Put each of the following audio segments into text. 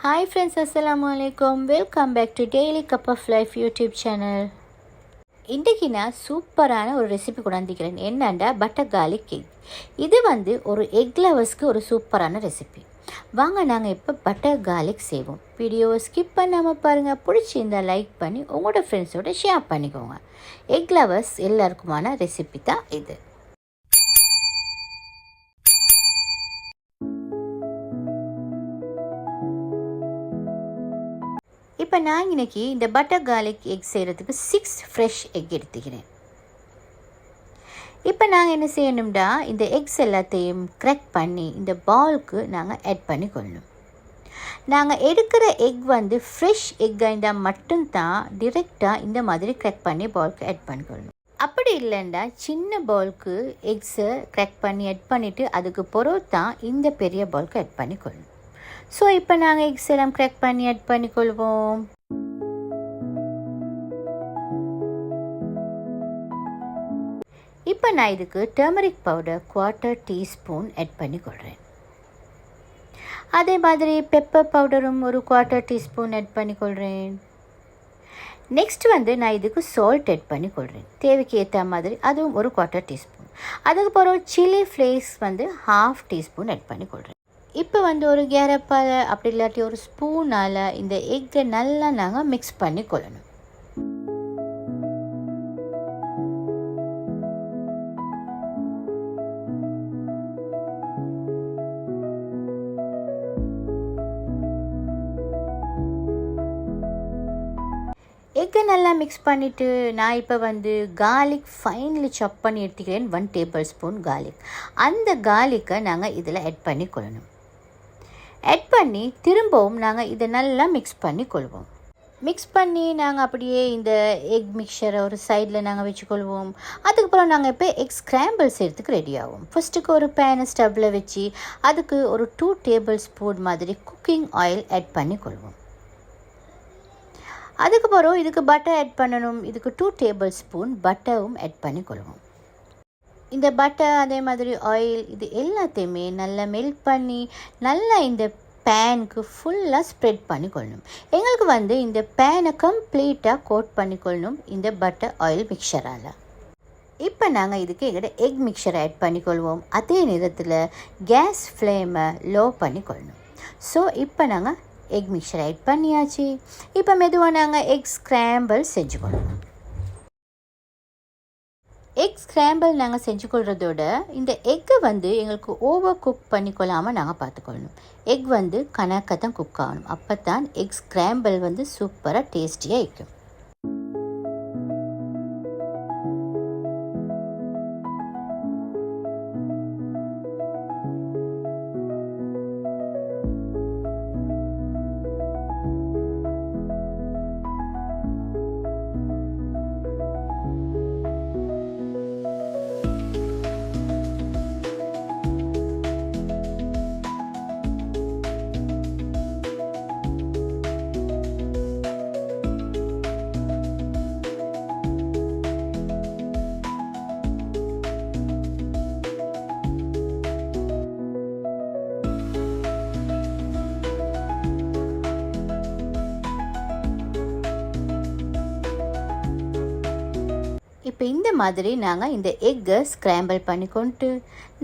Hi friends, Assalamu alaikum. Welcome back to Daily Cup of Life YouTube channel. இன்றைக்கு நான் சூப்பரான ஒரு recipe கொண்டாந்துக்கிறேன். என்னண்டா பட்டர் கார்லிக் கேக். இது ஒரு எக் லவர்ஸ்க்கு ஒரு சூப்பரான ரெசிபி. வாங்க நாங்கள் இப்போ பட்டர் கார்லிக் செய்வோம். வீடியோவை ஸ்கிப் பண்ணாமல் பாருங்கள். பிடிச்சிருந்தால் லைக் பண்ணி உங்களோட ஃப்ரெண்ட்ஸோட ஷேர் பண்ணிக்கோங்க. எக் லவர்ஸ் எல்லாருக்குமான ரெசிபி தான் இது. இப்போ நான் இன்றைக்கி இந்த பட்டர் கார்லிக் எக் செய்கிறதுக்கு 6 ஃப்ரெஷ் எக் எடுத்துக்கிறேன். இப்போ நாங்கள் என்ன செய்யணும்டா, இந்த எக்ஸ் எல்லாத்தையும் க்ராக் பண்ணி இந்த பவுலுக்கு நாங்கள் ஆட் பண்ணி கொள்ளணும். நாங்கள் எடுக்கிற எக் ஃப்ரெஷ் எக்காக இருந்தால் மட்டும்தான் டிரெக்டாக இந்த மாதிரி க்ராக் பண்ணி பவுலுக்கு ஆட் பண்ணிக்கொள்ளணும். அப்படி இல்லைண்டா சின்ன பவுலுக்கு எக்ஸை க்ராக் பண்ணி ஆட் பண்ணிவிட்டு அதுக்கு பிறகு தான் இந்த பெரிய பவுலுக்கு ஆட் பண்ணிக்கொள்ளணும். ஸோ இப்போ நாங்கள் எக்ஸ் எல்லாம் க்ராக் பண்ணி ஆட் பண்ணிக்கொள்வோம். இப்போ நான் இதுக்கு டர்மரிக் பவுடர் 1/4 டீஸ்பூன் ஆட் பண்ணிக்கொள்கிறேன். அதே மாதிரி பெப்பர் பவுடரும் ஒரு 1/4 டீஸ்பூன் ஆட் பண்ணிக்கொள்கிறேன். நெக்ஸ்ட் நான் இதுக்கு சால்ட் ஆட் பண்ணிக்கொள்கிறேன். தேவைக்கு ஏற்ற மாதிரி அதுவும் ஒரு 1/4 டீஸ்பூன். அதுக்கு பிறகு சில்லி ஃப்ளேக்ஸ் 1/2 டீஸ்பூன் ஆட் பண்ணிக்கொள்கிறேன். இப்போ ஒரு கேரப்பால் அப்படி இல்லாட்டி ஒரு ஸ்பூனால் இந்த எக்கை நல்லா நாங்கள் மிக்ஸ் பண்ணி கொள்ளணும். எக்கை நல்லா மிக்ஸ் பண்ணிவிட்டு நான் இப்போ கார்லிக் ஃபைனலி சாப் பண்ணி எடுத்துக்கிறேன். 1 டேபிள் ஸ்பூன் கார்லிக். அந்த கார்லிக்கை நாங்கள் இதில் ஆட் பண்ணி கொள்ளணும். ஆட் பண்ணி திரும்பவும் நாங்கள் இதை நல்லா மிக்ஸ் பண்ணி கொள்வோம். மிக்ஸ் பண்ணி நாங்கள் அப்படியே இந்த எக் மிக்சரை ஒரு சைடில் நாங்கள் வச்சுக்கொள்வோம். அதுக்கப்புறம் நாங்கள் இப்போ எக் ஸ்க்ராம்பிள் செய்கிறதுக்கு ரெடி ஆகும். ஃபஸ்ட்டுக்கு ஒரு பேனை ஸ்டவ்வில் வச்சு அதுக்கு ஒரு 2 டேபிள் ஸ்பூன் மாதிரி குக்கிங் ஆயில் ஆட் பண்ணி கொள்வோம். அதுக்கப்புறம் இதுக்கு பட்டர் ஆட் பண்ணணும். இதுக்கு 2 டேபிள் ஸ்பூன் பட்டரும் ஆட் பண்ணி கொள்வோம். இந்த பட்டர் அதே மாதிரி ஆயில் இது எல்லாத்தையுமே நல்லா மெல்ட் பண்ணி நல்லா இந்த பேனுக்கு ஃபுல்லாக ஸ்ப்ரெட் பண்ணிக்கொள்ளணும். எங்களுக்கு இந்த பேனை கம்ப்ளீட்டாக கோட் பண்ணிக்கொள்ளணும் இந்த பட்டர் ஆயில் மிக்சரால். இப்போ நாங்கள் இதுக்கு எங்களோட எக் மிக்சரை ஆட் பண்ணிக்கொள்வோம். அதே நேரத்தில் கேஸ் ஃப்ளேமை லோ பண்ணிக்கொள்ளணும். ஸோ இப்போ நாங்கள் எக் மிக்சரை ஆட் பண்ணியாச்சு. இப்போ மெதுவாக நாங்கள் எக் ஸ்க்ராம்பிள் செஞ்சுக்கொள்வோம். எக் ஸ்க்ராம்பிள் நாங்கள் செஞ்சு கொள்கிறதோட இந்த எக்கை எங்களுக்கு ஓவர் குக் பண்ணிக்கொள்ளாமல் நாங்கள் பார்த்துக்கொள்ளணும். எக் கணக்காக தான் குக் ஆகணும். அப்போ தான் எக் ஸ்க்ராம்பிள் சூப்பராக டேஸ்டியாக இருக்கும். இப்போ இந்த மாதிரி நாங்கள் இந்த எக்கை ஸ்க்ராம்பிள் பண்ணிக்கொண்டு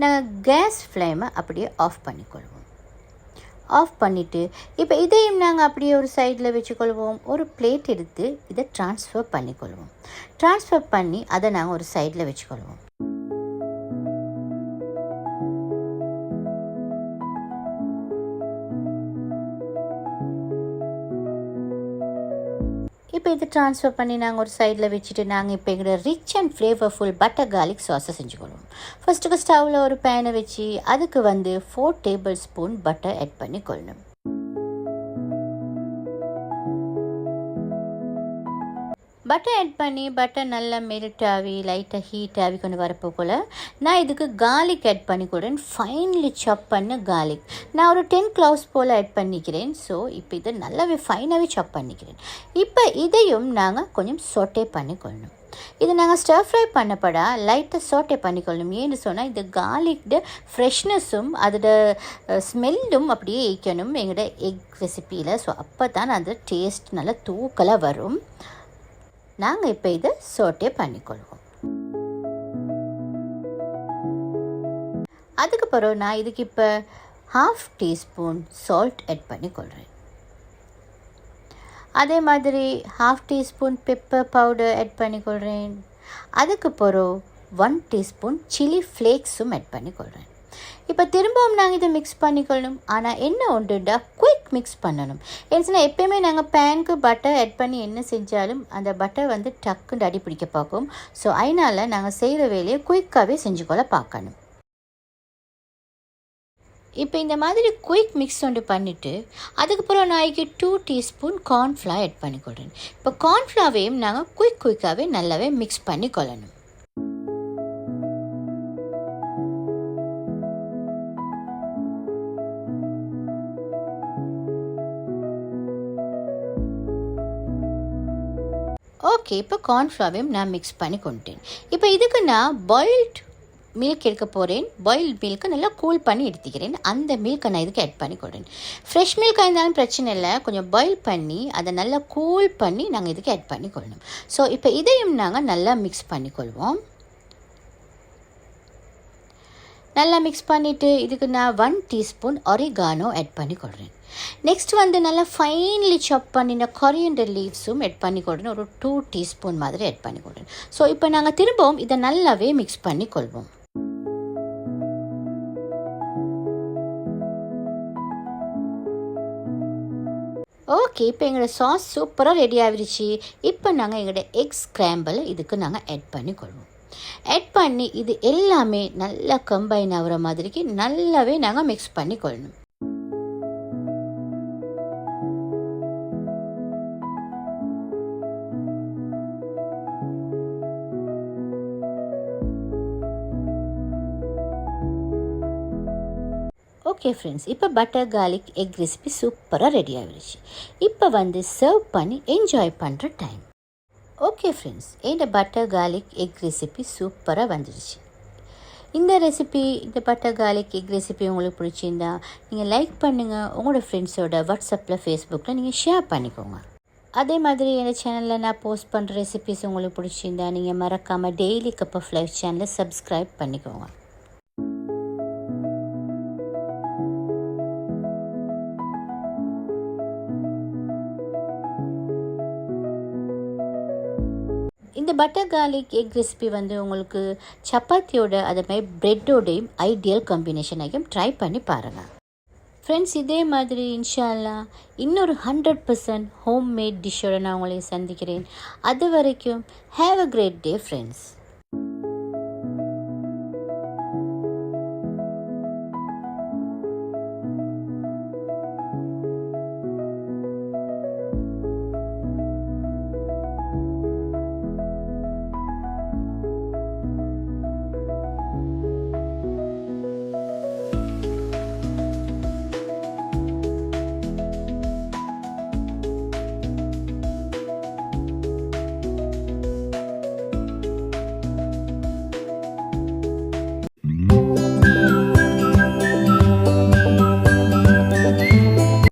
நாங்கள் கேஸ் ஃப்ளேமை அப்படியே ஆஃப் பண்ணிக்கொள்வோம். ஆஃப் பண்ணிவிட்டு இப்போ இதையும் நாங்கள் அப்படியே ஒரு சைடில் வச்சுக்கொள்வோம். ஒரு பிளேட் எடுத்து இதை ட்ரான்ஸ்ஃபர் பண்ணிக்கொள்வோம். ட்ரான்ஸ்ஃபர் பண்ணி அதை நாங்கள் ஒரு சைடில் வச்சுக்கொள்வோம். இப்போ இது ட்ரான்ஸ்ஃபர் பண்ணி நாங்கள் ஒரு சைடில் வச்சுட்டு நாங்கள் இப்போ எங்களோட rich and flavourful butter garlic சாஸை செஞ்சுக்கொள்வோம். ஃபஸ்ட்டுக்கு ஸ்டவ்வில் ஒரு பேனை வச்சு அதுக்கு 4 டேபிள் ஸ்பூன் பட்டர் ஆட் பண்ணி கொள்ளணும். பட்டர் ஆட் பண்ணி பட்டர் நல்லா மெல்ட் ஆகி லைட்டாக ஹீட் ஆகி கொண்டு வரப்போக்குள்ள நான் இதுக்கு கார்லிக் ஆட் பண்ணிக்கிறேன். ஃபைனலி சாப் பண்ண கார்லிக் நான் ஒரு 10 cloves போல் ஆட் பண்ணிக்கிறேன். ஸோ இப்போ இதை நல்லாவே ஃபைனாகவே சாப் பண்ணிக்கிறேன். இப்போ இதையும் நாங்கள் கொஞ்சம் சொட்டே பண்ணிக்கொள்ளணும். இது நாங்கள் ஸ்டர் ஃப்ரை பண்ணப்படா லைட்டாக சோட்டே பண்ணிக்கொள்ளணும். ஏன்னு சொன்னால் இந்த கார்லிக்ட ஃப்ரெஷ்னஸும் அதோட ஸ்மெல்லும் அப்படியே ஈக்கணும் எங்களோட எக் ரெசிப்பியில். ஸோ அப்போ தான் அந்த டேஸ்ட் நல்லா தூக்கலாக வரும். நாங்கள் இப்போ இதை சோட்டே பண்ணிக்கொள்வோம். அதுக்கு பிறகு நான் இதுக்கு இப்போ 1/2 டீஸ்பூன் சால்ட் ஆட் பண்ணிக்கொள்கிறேன். அதே மாதிரி 1/2 டீஸ்பூன் பெப்பர் பவுடர் ஆட் பண்ணிக்கொள்கிறேன். அதுக்கு பிறகு 1 டீஸ்பூன் சில்லி ஃப்ளேக்ஸும் ஆட் பண்ணிக்கொள்கிறேன். இப்போ திரும்பவும் நாங்கள் இதை மிக்ஸ் பண்ணிக்கொள்ளணும். ஆனால் என்ன ஒன்றுண்டா குயிக் மிக்ஸ் பண்ணணும். ஏன்னா எப்போயுமே நாங்கள் பேனுக்கு பட்டர் ஆட் பண்ணி என்ன செஞ்சாலும் அந்த பட்டர் வந்து டக்குன்னு அடி பிடிக்க பார்க்கும். ஸோ அதனால் நாங்கள் செய்கிற வேலையை குயிக்காகவே செஞ்சுக்கொள்ள பார்க்கணும். இப்போ இந்த மாதிரி குயிக் மிக்ஸ் ஒன்று பண்ணிவிட்டு அதுக்கப்புறம் நாளைக்கு 2 டீஸ்பூன் கார்ன்ஃப்ளவர் ஆட் பண்ணிக்கொள்கிறேன். இப்போ கார்ன்ஃப்ளவரையும் நாங்கள் குயிக்காகவே நல்லாவே மிக்ஸ் பண்ணிக்கொள்ளணும். ஓகே, இப்போ கார்ன்ஃப்ளவரையும் நான் மிக்ஸ் பண்ணி கொண்டேன். இப்போ இதுக்கு நான் பாயில்டு மில்க் எடுக்க போகிறேன். பாயில்டு மில்க்கை நல்லா கூல் பண்ணி எடுத்துக்கிறேன். அந்த மில்க்கை நான் இதுக்கு ஆட் பண்ணி கொடுறேன். ஃப்ரெஷ் மில்காக இருந்தாலும் பிரச்சனை இல்லை, கொஞ்சம் பாயில் பண்ணி அதை நல்லா கூல் பண்ணி நாங்கள் இதுக்கு ஆட் பண்ணி கொள்ளணும். ஸோ இப்போ இதையும் நாங்கள் நல்லா மிக்ஸ் பண்ணிக்கொள்வோம். நல்லா மிக்ஸ் பண்ணிவிட்டு இதுக்கு நான் 1 டீஸ்பூன் ஒரிகானோ ஆட் பண்ணி கொடுறேன். நெக்ஸ்ட் வந்து நல்லா ஃபைன்லி சாப் பண்ணின கொரியண்டர் லீவ்ஸும் ஆட் பண்ணி கொடுறேன். ஒரு 2 டீஸ்பூன் மாதிரி ஆட் பண்ணி கொடுறேன். ஸோ இப்போ நாங்கள் திரும்பவும் இதை நல்லாவே மிக்ஸ் பண்ணி கொள்வோம். ஓகே, இப்போ எங்களோட சாஸ் சூப்பராக ரெடி ஆகிடுச்சு. இப்போ நாங்கள் எங்களோட எக் ஸ்க்ராம்பிள் இதுக்கு நாங்கள் ஆட் பண்ணி கொள்வோம். ஆட் பண்ணி இது எல்லாமே நல்லா கம்பைன் ஆகிற மாதிரிக்கு நல்லாவே நாங்கள் மிக்ஸ் பண்ணி கொள்ளணும். ஓகே ஃப்ரெண்ட்ஸ், இப்போ பட்டர் கார்லிக் எக் ரெசிபி சூப்பராக ரெடி ஆகிடுச்சு. இப்போ வந்து சர்வ் பண்ணி என்ஜாய் பண்ணுற டைம். ஓகே ஃப்ரெண்ட்ஸ், இந்த பட்டர் கார்லிக் எக் ரெசிபி சூப்பராக வந்துடுச்சு. இந்த ரெசிபி, இந்த பட்டர் கார்லிக் எக் ரெசிபி உங்களுக்கு பிடிச்சிருந்தா நீங்கள் லைக் பண்ணுங்கள். உங்களோட ஃப்ரெண்ட்ஸோட வாட்ஸ்அப்பில் ஃபேஸ்புக்கில் நீங்கள் ஷேர் பண்ணிக்கோங்க. அதே மாதிரி எங்கள் சேனலில் நான் போஸ்ட் பண்ணுற ரெசிபிஸ் உங்களுக்கு பிடிச்சிருந்தா நீங்கள் மறக்காமல் டெய்லி கப் ஆஃப் லைஃப் சேனலை சப்ஸ்கிரைப் பண்ணிக்கோங்க. இந்த பட்டர் கார்லிக் எக் ரெசிபி வந்து உங்களுக்கு சப்பாத்தியோட அதே மாதிரி ப்ரெட்டோடையும் ஐடியல் காம்பினேஷனாகவும் ட்ரை பண்ணி பாருங்கள். ஃப்ரெண்ட்ஸ், இதே மாதிரி இன்ஷா அல்லாஹ் இன்னொரு 100% ஹோம் மேட் டிஷ்ஷோட நான் உங்களை சந்திக்கிறேன். அது வரைக்கும் have a great day friends.